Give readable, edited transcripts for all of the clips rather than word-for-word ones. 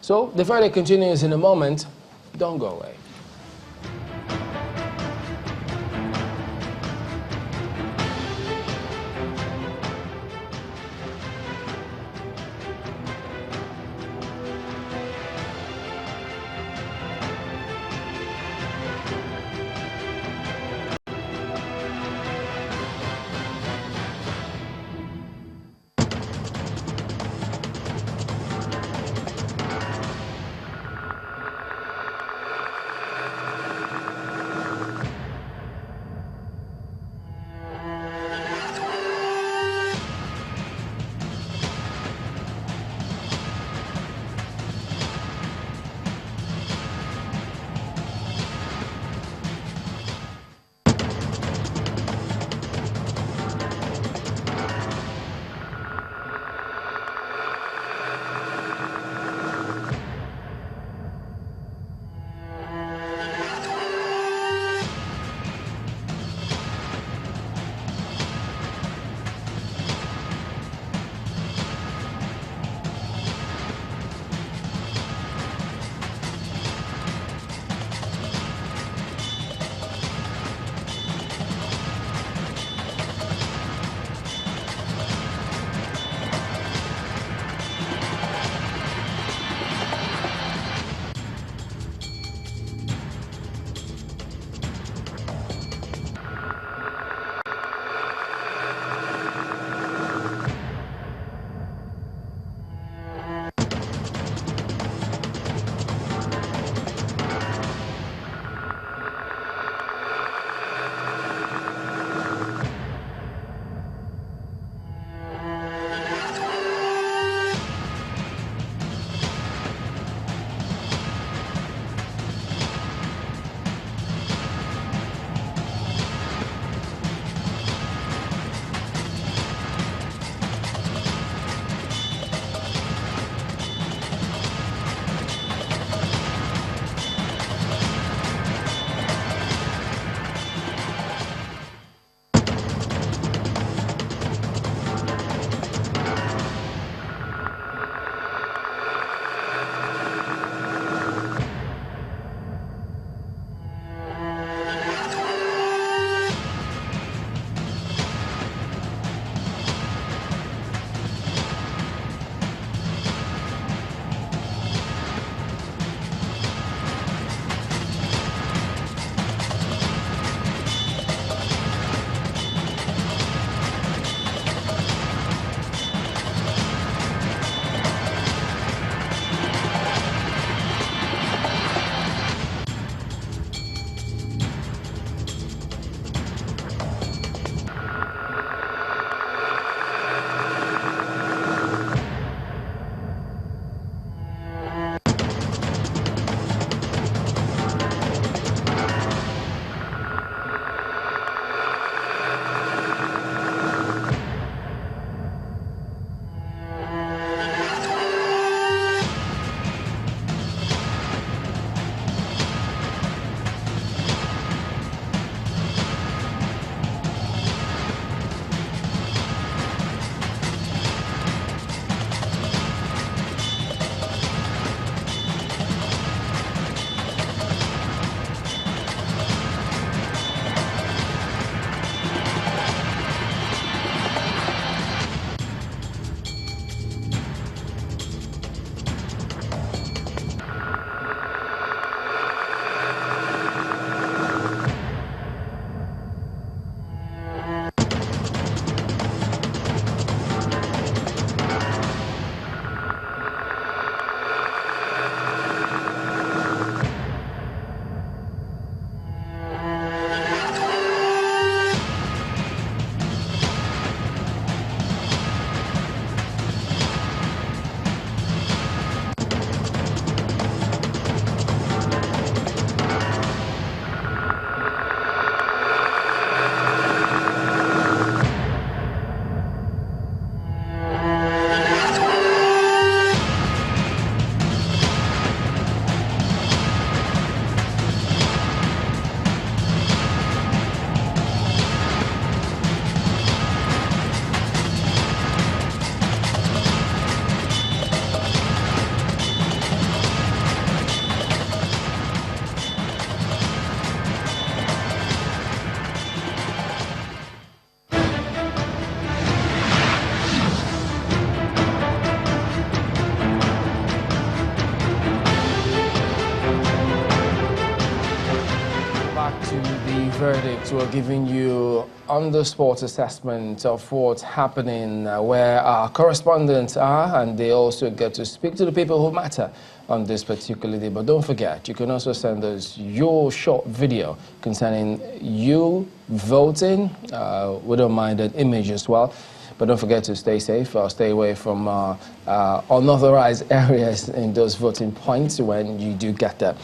So the Friday continues in a moment. Don't go away. verdict. We're giving you on-the-spot assessment of what's happening, where our correspondents are, and they also get to speak to the people who matter on this particular day. But don't forget, you can also send us your short video concerning you voting. We don't mind an image as well. But don't forget to stay safe, stay away from unauthorized areas in those voting points when you do get there.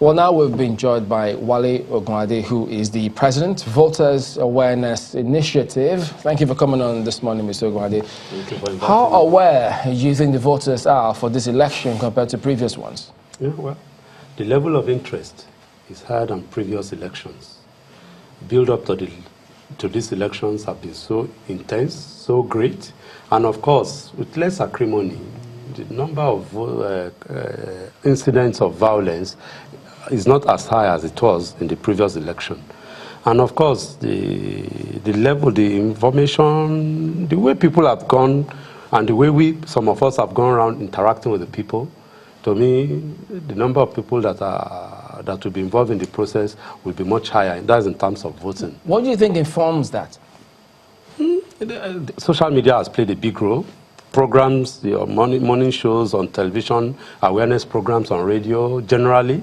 Well, now we've been joined by Wale Ogunade, who is the President, Voters Awareness Initiative. Thank you for coming on this morning, Mr. Ogunade. Thank you for inviting me. How aware do you think the voters are for this election compared to previous ones? Yeah, well, the level of interest is higher than previous elections. Build up to these elections have been so intense, so great, and of course, with less acrimony, the number of incidents of violence is not as high as it was in the previous election. And of course, the level, the information, the way people have gone, and the way some of us have gone around interacting with the people, to me, the number of people that will be involved in the process will be much higher, and that's in terms of voting. What do you think informs that? Social media has played a big role. Programs, the morning shows on television, awareness programs on radio, generally.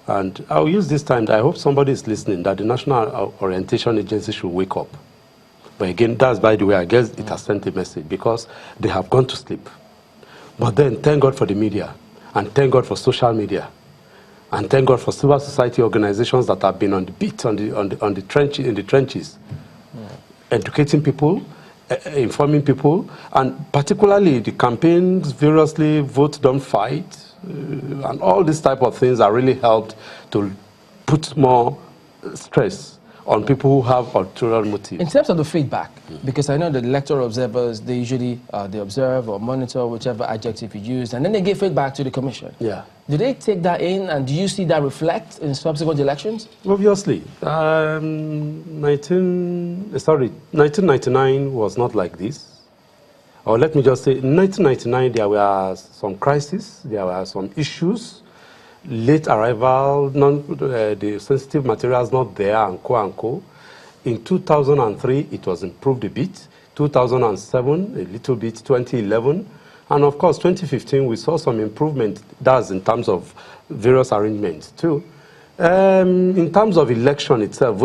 And I'll use this time, I hope somebody is listening, that the National Orientation Agency should wake up. But again, that's, by the way, I guess it has sent a message, because they have gone to sleep. But then, thank God for the media, and thank God for social media, and thank God for civil society organizations that have been on the beat, in the trenches, educating people, informing people, and particularly the campaigns, variously, Vote, Don't Fight, and all these type of things that really helped to put more stress on people who have ulterior motives. In terms of the feedback, because I know the electoral observers, they usually they observe or monitor whichever adjective you use, and then they give feedback to the commission. Yeah. Do they take that in, and do you see that reflect in subsequent elections? Obviously. 1999 was not like this. Or let me just say, in 1999, there were some crises, there were some issues, late arrival, the sensitive materials not there, and co and co. In 2003, it was improved a bit. 2007, a little bit. 2011, and of course, 2015, we saw some improvement. That's in terms of various arrangements too. In terms of election itself,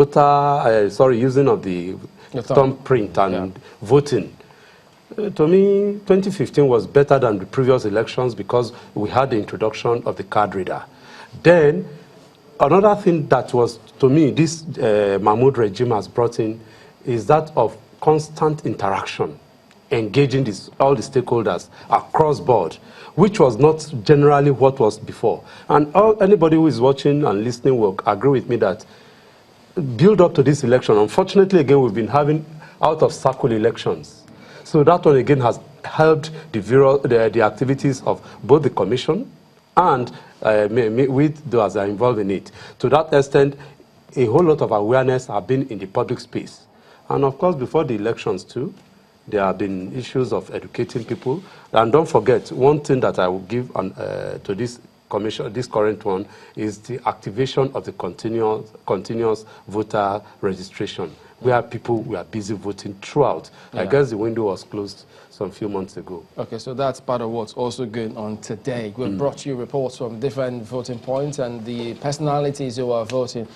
using of the thumbprint and voting. To me, 2015 was better than the previous elections because we had the introduction of the card reader. Then, another thing that was, to me, this Mahmoud regime has brought in is that of constant interaction, engaging all the stakeholders across board, which was not generally what was before. And anybody who is watching and listening will agree with me that build up to this election, unfortunately, again, we've been having out-of-circle elections. So that one again has helped the activities of both the commission and with those that are involved in it. To that extent, a whole lot of awareness have been in the public space. And of course, before the elections too, there have been issues of educating people. And don't forget, one thing that I will give to this commission, this current one, is the activation of the continuous voter registration, where people were busy voting throughout. Yeah. I guess the window was closed some few months ago. Okay, so that's part of what's also going on today. We've brought you reports from different voting points and the personalities who are voting.